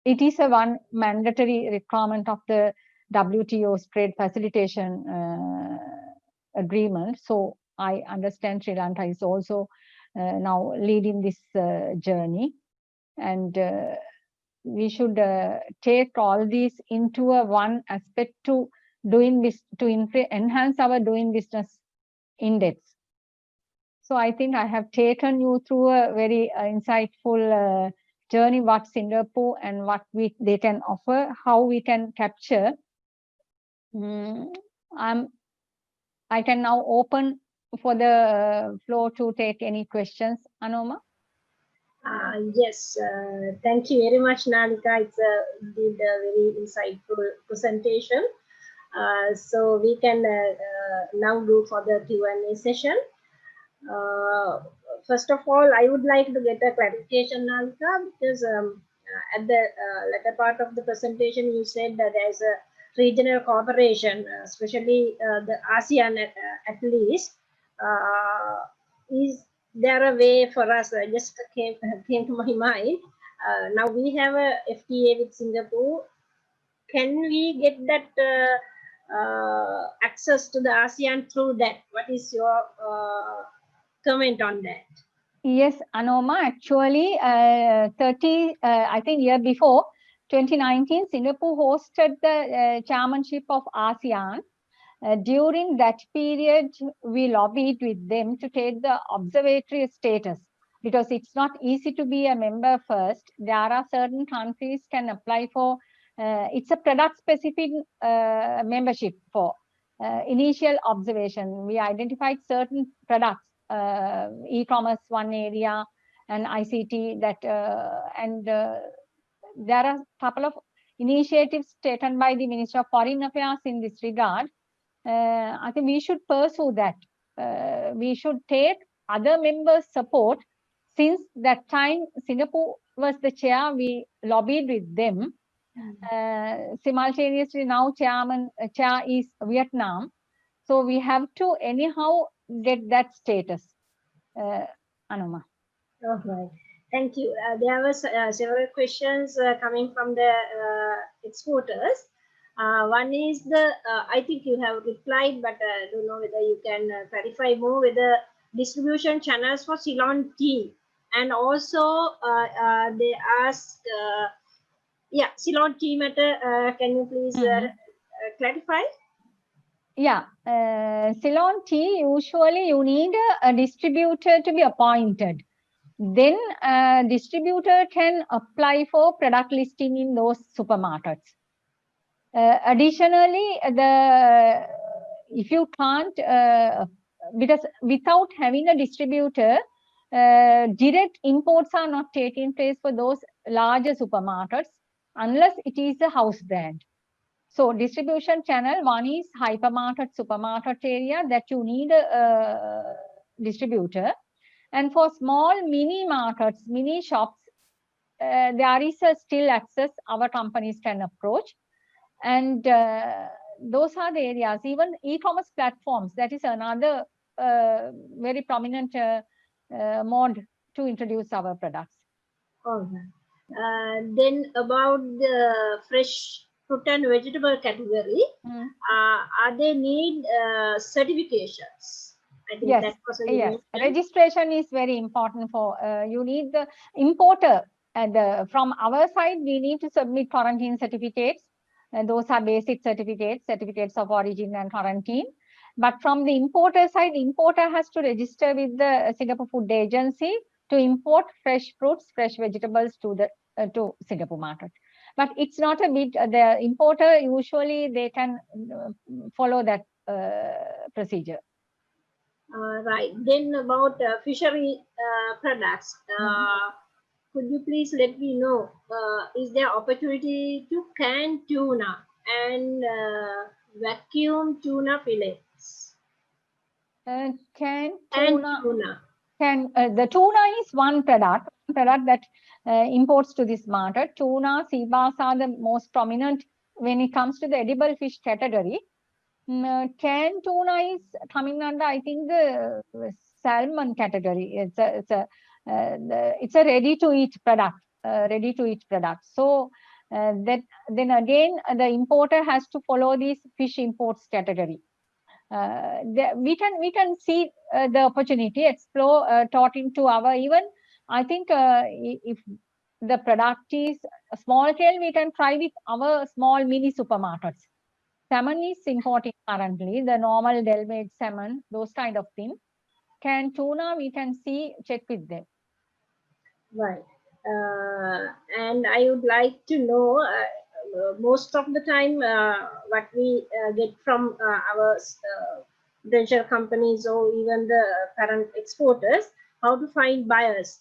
It is a one mandatory requirement of the WTO's trade facilitation agreement. So I understand Sri Lanka is also now leading this journey, and we should take all these into a one aspect to doing this, to enhance our doing business index. So I think I have taken you through a very insightful journey, what Singapore and what they can offer, how we can capture. I can now open for the floor to take any questions. Anoma? Yes, thank you very much, Nalika. It's indeed a very insightful presentation. So we can now go for the Q&A session. First of all, I would like to get a clarification, Nalika, because at the latter part of the presentation, you said that there's a regional cooperation, especially the ASEAN at least. Is there a way for us? Just came to my mind. Now we have a FTA with Singapore. Can we get that access to the ASEAN through that? What is your comment on that? Yes, Anoma, actually, I think year before, 2019, Singapore hosted the chairmanship of ASEAN. During that period, we lobbied with them to take the observatory status, because it's not easy to be a member first. There are certain countries can apply for, it's a product-specific membership for initial observation. We identified certain products, e-commerce one area, and ICT that, there are a couple of initiatives taken by the Ministry of Foreign Affairs in this regard. I think we should pursue that. We should take other members' support. Since that time, Singapore was the chair, we lobbied with them. Simultaneously, now chair is Vietnam. So we have to anyhow get that status. Anoma. All right. Thank you. There were several questions coming from the exporters. One is the, I think you have replied, but I don't know whether you can clarify more with the distribution channels for Ceylon tea. And also they asked, yeah, Ceylon tea matter, can you please clarify? Yeah, Ceylon tea, usually you need a distributor to be appointed. Then distributor can apply for product listing in those supermarkets. Additionally, if you can't, because without having a distributor, direct imports are not taking place for those larger supermarkets unless it is a house brand. So distribution channel, one is hypermarket, supermarket area that you need a distributor. And for small mini markets, mini shops, there is still access our companies can approach. And those are the areas. Even e-commerce platforms, that is another very prominent mode to introduce our products. All right. Then about the fresh fruit and vegetable category, are they need certifications? I think yes, that was yes. Registration is very important for, you need the importer, and from our side, we need to submit quarantine certificates. And those are basic certificates, certificates of origin and quarantine. But from the importer side, importer has to register with the Singapore Food Agency to import fresh fruits, fresh vegetables to the to Singapore market. But it's not a bit, the importer usually they can follow that procedure. Right. Then about fishery products, could you please let me know, is there opportunity to can tuna and vacuum tuna fillets? Can tuna. The tuna is one product that imports to this market. Tuna, sea bass are the most prominent when it comes to the edible fish category. Canned tuna is coming under, I think, the salmon category. It's a it's a ready-to-eat product, So then again, the importer has to follow these fish imports category. We can see the opportunity, explore, talking to our even. I think if the product is small scale, we can try with our small mini supermarkets. Salmon is importing currently, the normal Del-Made salmon, those kind of things. Can tuna, we can check with them. Right. And I would like to know, most of the time, what we get from our venture companies or even the current exporters, how to find buyers.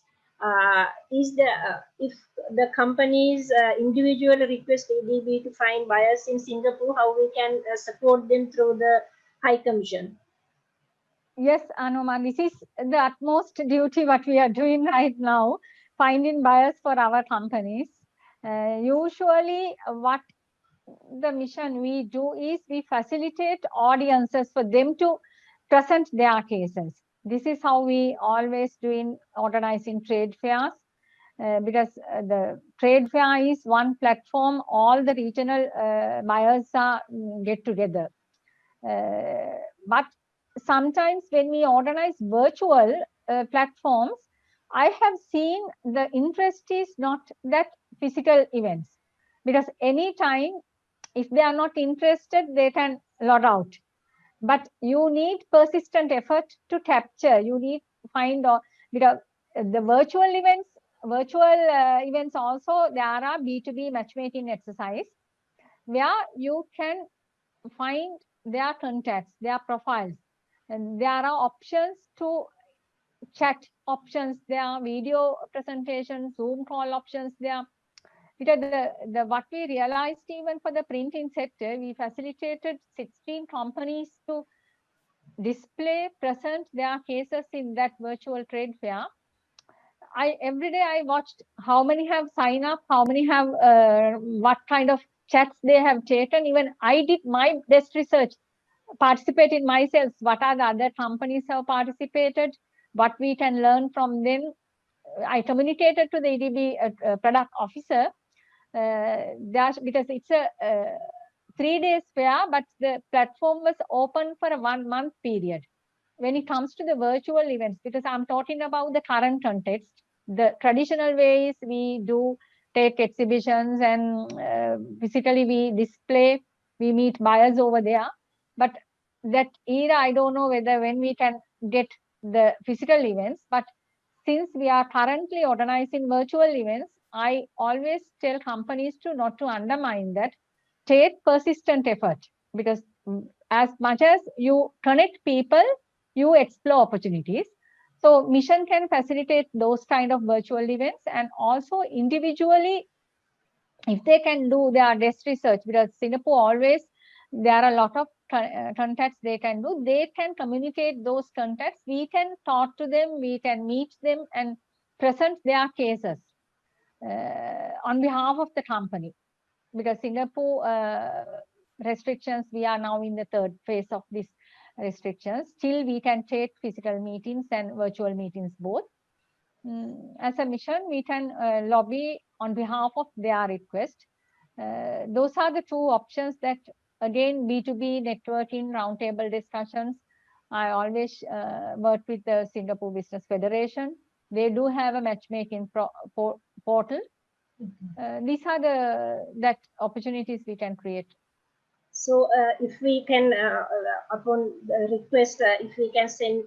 Is there, if the companies individually request ADB to find buyers in Singapore, how we can support them through the High Commission? Yes, Anuma, this is the utmost duty what we are doing right now, finding buyers for our companies. Usually what the mission we do is we facilitate audiences for them to present their cases. This is how we always do in organizing trade fairs, because the trade fair is one platform, all the regional buyers are get together. But sometimes when we organize virtual platforms, I have seen the interest is not that physical events, because anytime if they are not interested, they can log out. But you need persistent effort to capture. You need to find, because the virtual events also, there are B2B matchmaking exercise where you can find their contacts, their profiles, and there are options to chat options, there are video presentations, Zoom call options there. Because what we realized even for the printing sector, we facilitated 16 companies to display, present their cases in that virtual trade fair. Every day I watched how many have signed up, how many have, what kind of chats they have taken. Even I did my best research, participated myself. What are the other companies have participated? What we can learn from them? I communicated to the ADB product officer. Because it's a 3 days fair, but the platform was open for a 1 month period. When it comes to the virtual events, because I'm talking about the current context, the traditional ways we do take exhibitions and physically we display, we meet buyers over there. But that era, I don't know whether when we can get the physical events, but since we are currently organizing virtual events, I always tell companies to not to undermine that. Take persistent effort, because as much as you connect people, you explore opportunities. So mission can facilitate those kind of virtual events, and also individually, if they can do their desk research, because Singapore always, there are a lot of contacts they can do. They can communicate those contacts. We can talk to them, we can meet them and present their cases on behalf of the company. Because Singapore restrictions, we are now in the 3rd phase of this restrictions. Still, we can take physical meetings and virtual meetings both. As a mission, we can lobby on behalf of their request. Those are the 2 options that, again, B2B networking, roundtable discussions. I always work with the Singapore Business Federation. They do have a matchmaking portal. These are that opportunities we can create. So if we can, upon the request, if we can send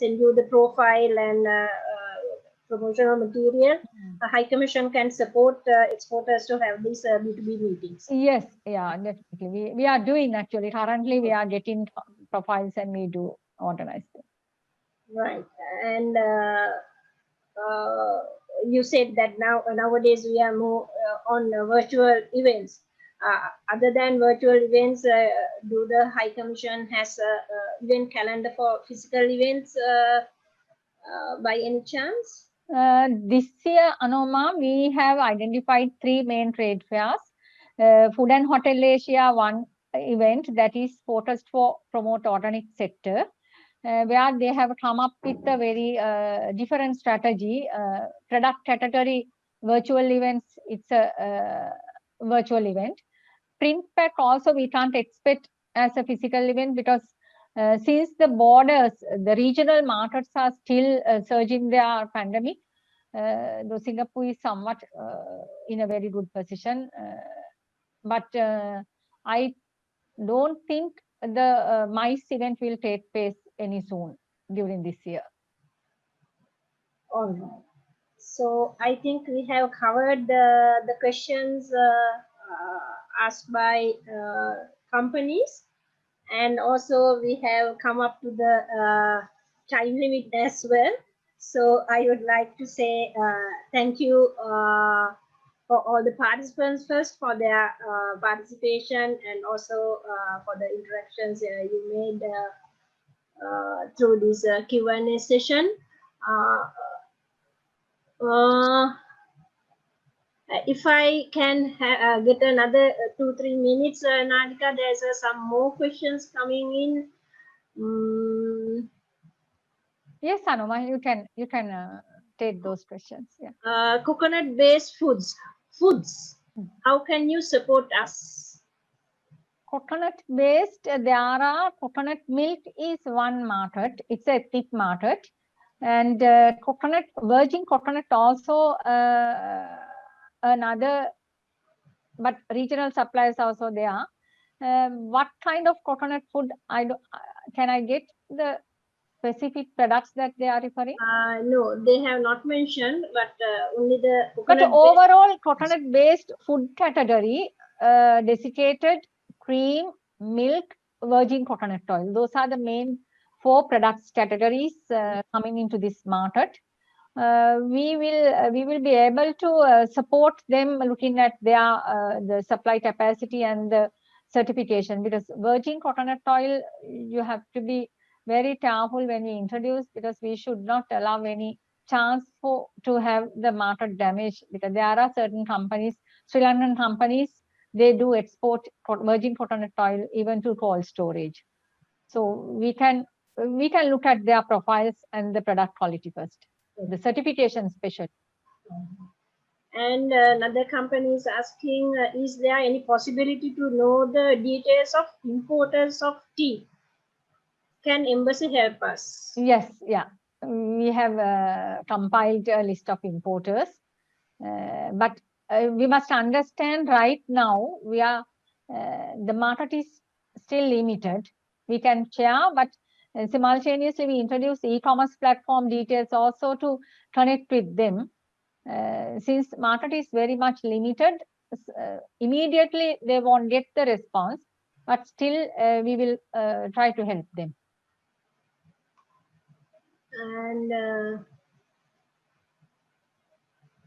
you the profile and promotional material, the High Commission can support exporters to have these B2B meetings. Yes, yeah, definitely. We are doing actually. Currently, we are getting profiles and we do organize them. Right. And you said that nowadays we are more on virtual events. Other than virtual events, do the High Commission has a event calendar for physical events by any chance? This year, Anoma, we have identified 3 main trade fairs. Food and Hotel Asia, one event that is focused for promote organic sector. where they have come up with a very different strategy. Product category virtual events, it's a virtual event. Print pack also we can't expect as a physical event because since the borders, the regional markets are still surging their pandemic, though Singapore is somewhat in a very good position. But I don't think the MICE event will take place any soon during this year. All right. So I think we have covered the questions asked by companies, and also we have come up to the time limit as well. So I would like to say thank you for all the participants first for their participation, and also for the interactions you made through this Q&A session. If I can get another 2-3 minutes, Nalika, there's some more questions coming in. Yes, Anuma, you can take those questions. Yeah. Coconut-based foods. How can you support us? Coconut-based, there are coconut milk is one market. It's a thick market, and coconut, virgin coconut also another, but regional suppliers also there. What kind of coconut food? Can I get the specific products that they are referring? No, they have not mentioned, but only the coconut. But overall, coconut-based food category, desiccated cream, milk, virgin coconut oil. Those are the main 4 products categories coming into this market. We will be able to support them looking at their the supply capacity and the certification, because virgin coconut oil, you have to be very careful when we introduce, because we should not allow any chance to have the market damage, because there are certain companies, Sri Lankan companies, they do export virgin coconut oil even to cold storage. So we can look at their profiles and the product quality first, the certification especially. And another company is asking, is there any possibility to know the details of importers of tea? Can embassy help us? Yes, yeah. We have compiled a list of importers, but we must understand right now we are the market is still limited. We can share, but simultaneously we introduce e-commerce platform details also to connect with them. Since market is very much limited, immediately they won't get the response, but still we will try to help them. And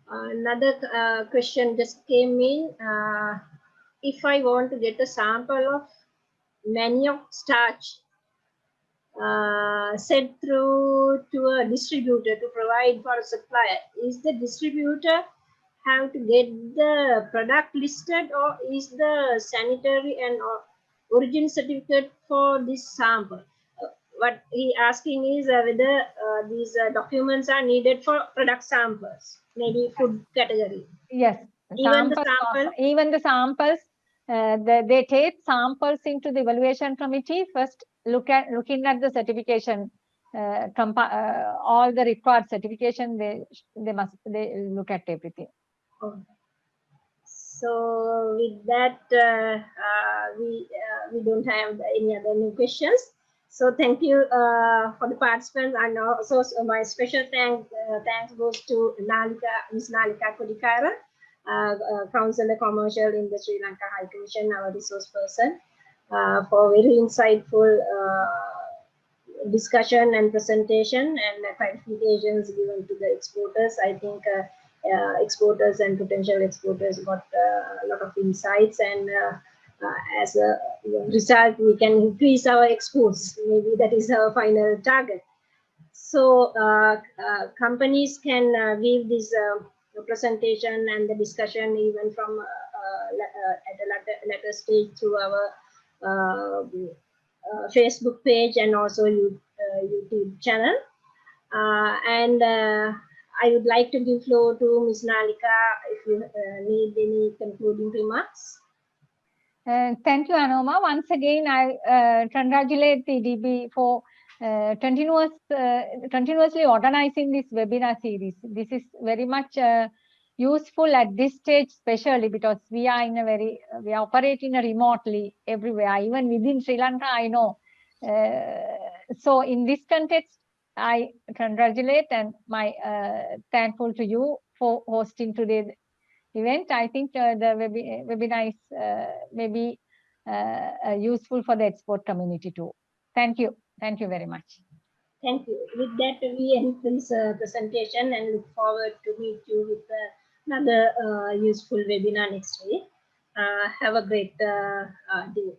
another question just came in. If I want to get a sample of manioc starch sent through to a distributor to provide for a supplier, is the distributor have to get the product listed, or is the sanitary and origin certificate for this sample? What he asking is whether these documents are needed for product samples, maybe food category. Yes, even the samples, they take samples into the evaluation committee. First, looking at the certification, all the required certification. They look at everything. Oh. So with that, we don't have any other new questions. So thank you for the participants, and also my special thanks goes to Ms. Nalika Kodikara, Councillor Commercial in the Sri Lanka High Commission, our resource person, for very insightful discussion and presentation and clarifications given to the exporters. I think exporters and potential exporters got a lot of insights, and as a result, we can increase our exports. Maybe that is our final target. So companies can give this presentation and the discussion even from at a later stage through our Facebook page and also YouTube channel. And I would like to give floor to Ms. Nalika if you need any concluding remarks. Thank you, Anoma. Once again, I congratulate the EDB for continuously organizing this webinar series. This is very much useful at this stage, especially because we are we are operating remotely everywhere, even within Sri Lanka, I know. So in this context, I congratulate and my thankful to you for hosting today's event. I think the webinar is maybe useful for the export community too. Thank you. Thank you very much. Thank you. With that, we end this presentation and look forward to meet you with another useful webinar next week. Have a great day.